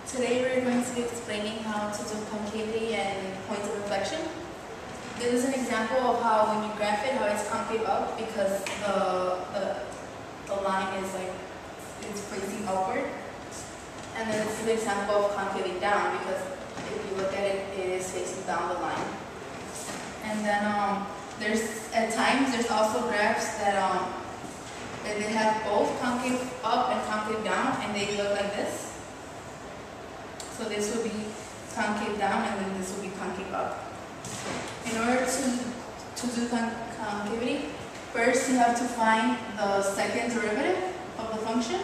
Today we're going to be explaining how to do concavity and points of inflection. This is an example of how when you graph it, how it's concave up because the line is facing upward. And then this is an example of concavity down because if you look at it, it is facing down the line. And then at times there's also graphs that they have both concave up and concave down, and they look like this. So this will be concave down, and then this will be concave up. In order to do concavity, first you have to find the second derivative of the function.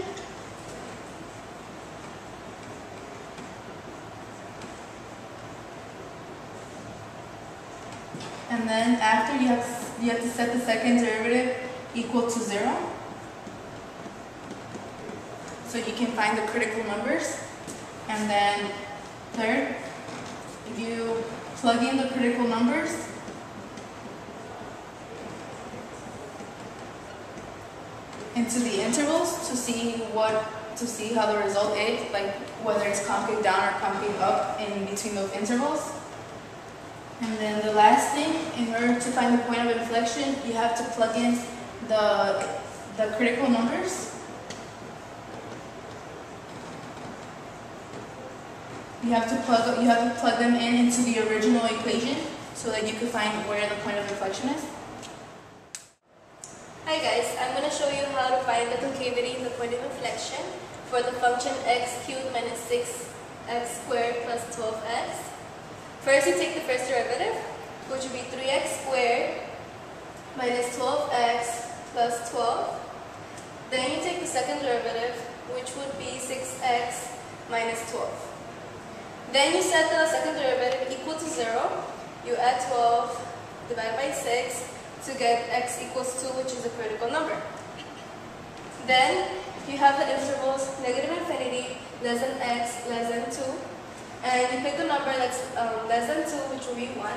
And then after you have to set the second derivative equal to 0. So you can find the critical numbers. And then third, if you plug in the critical numbers, into the intervals to see how the result is, like whether it's concave down or concave up in between those intervals. And then the last thing, in order to find the point of inflection, you have to plug in the critical numbers. You have to plug them into the original equation so that you can find where the point of inflection is. Hi guys, I'm going to show you how to find the concavity and the point of inflection for the function x cubed minus 6x squared plus 12x. First you take the first derivative, which would be 3x squared minus 12x plus 12. Then you take the second derivative, which would be 6x minus 12. Then you set the second derivative equal to 0. You add 12 divided by 6 to get x equals 2, which is a critical number. Then you have the intervals negative infinity, less than x, less than 2. And you pick a number that's less than 2, which will be 1.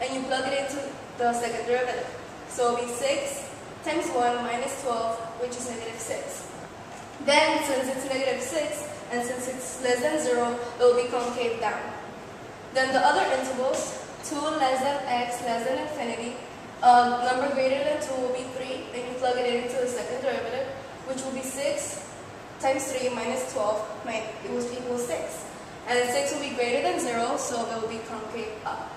And you plug it into the second derivative. So it will be 6 times 1 minus 12, which is negative 6. Then, since it's negative 6, and since it's less than 0, it will be concave down. Then the other intervals, 2 less than x less than infinity, number greater than 2 will be 3, then you plug it into the second derivative, which will be 6 times 3 minus 12, it will equal 6. And then 6 will be greater than 0, so it will be concave up.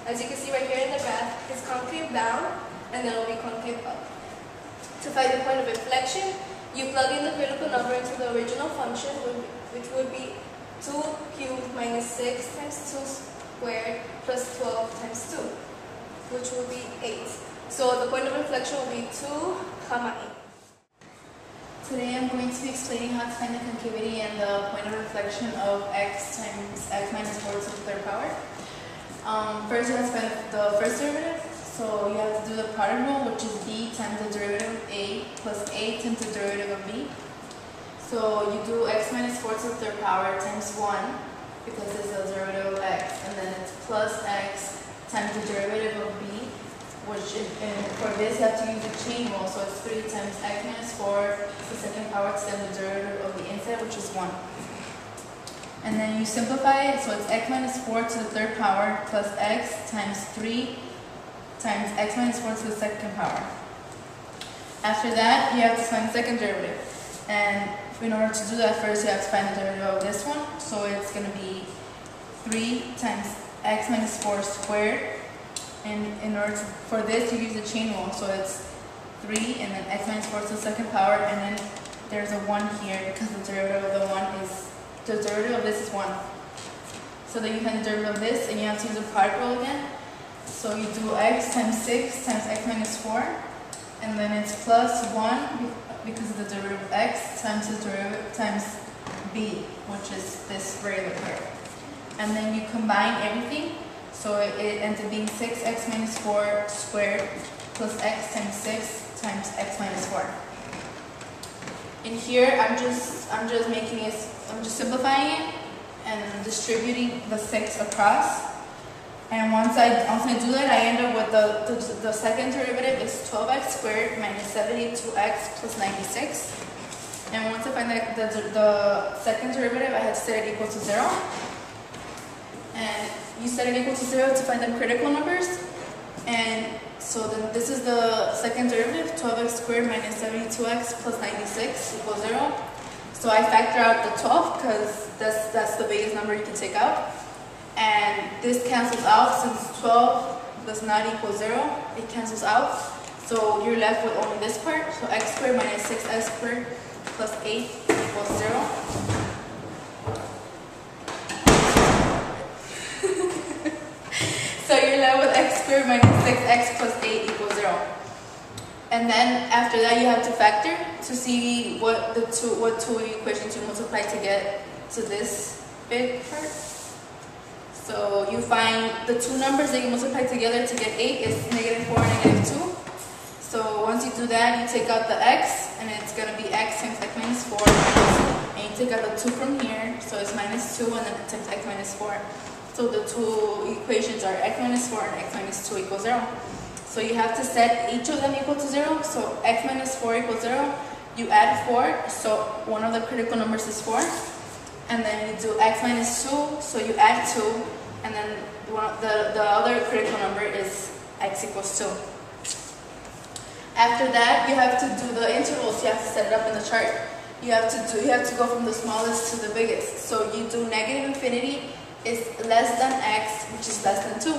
As you can see right here in the graph, it's concave down, and then it will be concave up. To find the point of inflection, you plug in the critical number into the original function, which would be 2 cubed minus 6 times 2 squared plus 12 times 2, which will be 8. So the point of inflection will be 2, 8. Today I'm going to be explaining how to find the concavity and the point of inflection of x times x minus 4 to the third power. First you have to find the first derivative. So you have to do the product rule, which is b times the derivative of a plus a times the derivative of b. So you do x minus 4 to the third power times 1, because this is the derivative of x, and then it's plus x times the derivative of b, which for this you have to use the chain rule, so it's 3 times x minus 4 to the second power times the derivative of the inside, which is 1. And then you simplify it, so it's x minus 4 to the third power plus x times 3 times x minus 4 to the second power. After that, you have to find the second derivative. And in order to do that, first you have to find the derivative of this one. So it's going to be 3 times x minus 4 squared. And in order for this, you use the chain rule. So it's 3 and then x minus 4 to the second power. And then there's a 1 here because the derivative of the derivative of this is 1. So then you find the derivative of this, and you have to use the product rule again. So you do x times 6 times x minus 4, and then it's plus 1 because of the derivative of x times the derivative times b, which is this regular curve. And then you combine everything, so it ends up being 6x minus 4 squared plus x times 6 times x minus 4. In here, I'm just simplifying it and distributing the 6 across. And once I do that, I end up with the second derivative is 12x squared minus 72x plus 96. And once I find the second derivative, I had to set it equal to 0. And you set it equal to 0 to find the critical numbers. And so then this is the second derivative, 12x squared minus 72x plus 96 equals 0. So I factor out the 12 because that's the biggest number you can take out. And this cancels out since 12 does not equal 0. It cancels out. So you're left with only this part. So x squared minus 6x squared plus 8 equals 0. So you're left with x squared minus 6x plus 8 equals 0. And then after that you have to factor to see what two equations you multiply to get to this big part. So you find the two numbers that you multiply together to get 8 is -4 and -2. So once you do that, you take out the x, and it's going to be x times x minus 4. And you take out the 2 from here, so it's -2, and then times x minus 4. So the two equations are x minus 4 and x minus 2 equals 0. So you have to set each of them equal to 0. So x minus 4 equals 0. You add 4, so one of the critical numbers is 4. And then you do x minus 2, so you add 2. And then the other critical number is x equals 2. After that, you have to do the intervals. You have to set it up in the chart. You have to go from the smallest to the biggest. So you do negative infinity is less than x, which is less than 2.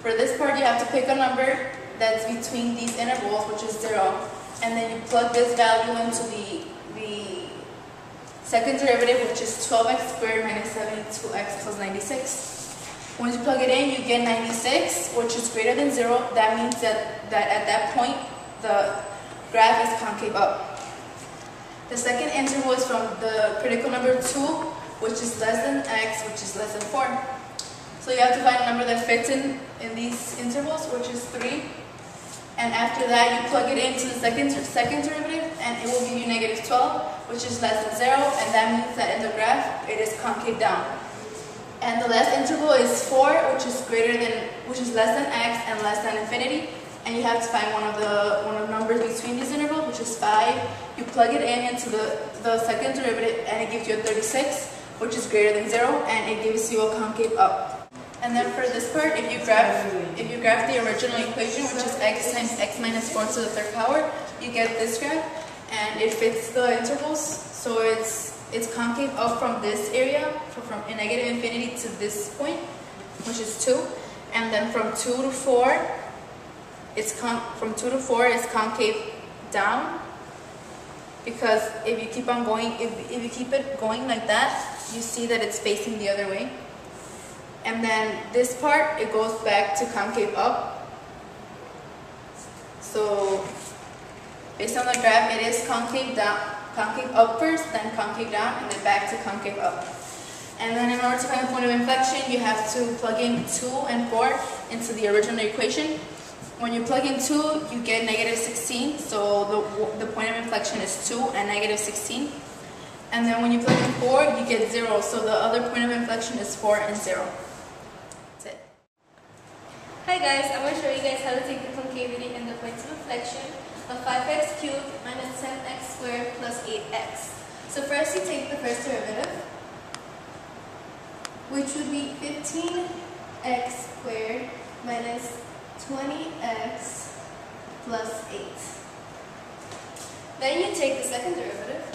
For this part, you have to pick a number that's between these intervals, which is 0. And then you plug this value into the second derivative, which is 12x squared minus 72x plus 96. Once you plug it in, you get 96, which is greater than 0. That means that at that point, the graph is concave up. The second interval is from the critical number 2, which is less than x, which is less than 4. So you have to find a number that fits in these intervals, which is 3. And after that, you plug it into the second derivative, and it will give you -12, which is less than 0, and that means that in the graph, it is concave down. And the last interval is 4, which is less than x and less than infinity. And you have to find one of the numbers between these intervals, which is 5. You plug it into the second derivative, and it gives you a 36, which is greater than 0, and it gives you a concave up. And then for this part, if you graph the original equation, which is x times x minus 4 to the third power, you get this graph, and it fits the intervals. So it's concave up from this area, from negative infinity to this point, which is 2, and then from 2 to 4, it's concave down, because if you keep on going, if you keep it going like that, you see that it's facing the other way. And then this part, it goes back to concave up. So based on the graph, it is concave down, concave up first, then concave down, and then back to concave up. And then in order to find the point of inflection, you have to plug in 2 and 4 into the original equation. When you plug in 2, you get -16, so the point of inflection is 2 and -16. And then when you plug in 4, you get 0, so the other point of inflection is 4 and 0. That's it. Hi guys, I'm going to show you guys how to take the concavity and the points of inflection of 5x cubed minus 10x squared plus 8x. So first you take the first derivative, which would be 15x squared minus 20x plus 8. Then you take the second derivative,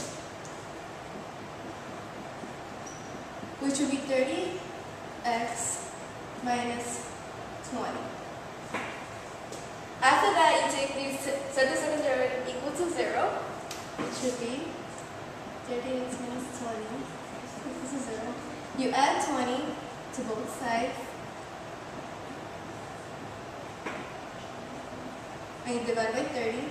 which would be 30x minus 20. After that, you set the second derivative equal to 0, which would be 30x minus 20 equals to 0. You add 20 to both sides, and you divide by 30,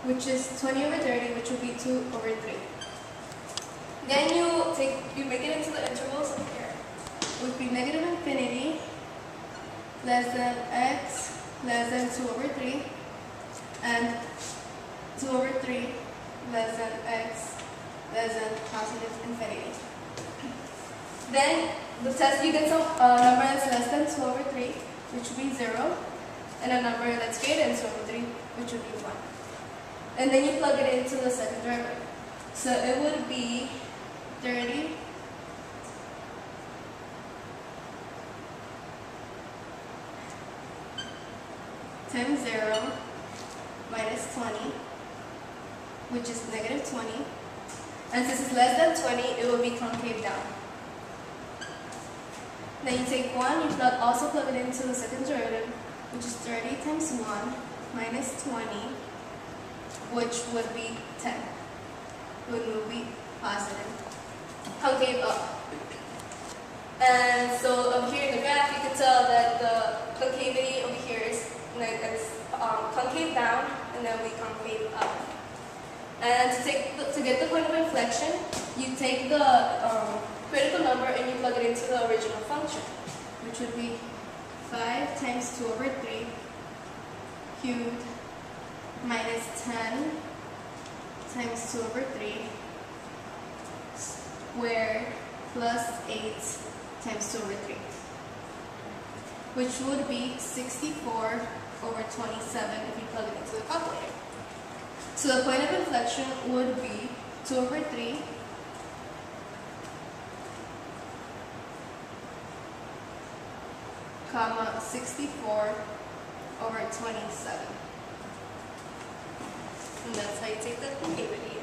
which is 20 over 30, which would be 2 over 3. Then you make it into the intervals of here, which would be negative infinity less than x less than 2 over 3, and 2 over 3 less than x less than positive infinity. Then the test, you get some number that's less than 2 over 3, which would be 0, and a number that's greater than 2 over 3, which would be 1. And then you plug it into the second derivative. So it would be 30 times 0 minus 20, which is negative 20. And since it's less than 20, it will be concave down. Then you take 1, you also plug it into the second derivative, which is 30 times 1 minus 20, which would be 10. It would be positive. Concave up. And so over here in the graph, you can tell that the concavity over here is concave down, and then we concave up. And to get the point of inflection, you take the critical number and you plug it into the original function, which would be 5 times 2 over 3 cubed minus 10 times 2 over 3 squared plus 8 times 2 over 3, which would be 64 over 27 if you plug it into the calculator. So the point of inflection would be 2 over 3 comma 64 over 27. And that's how you take the concavity.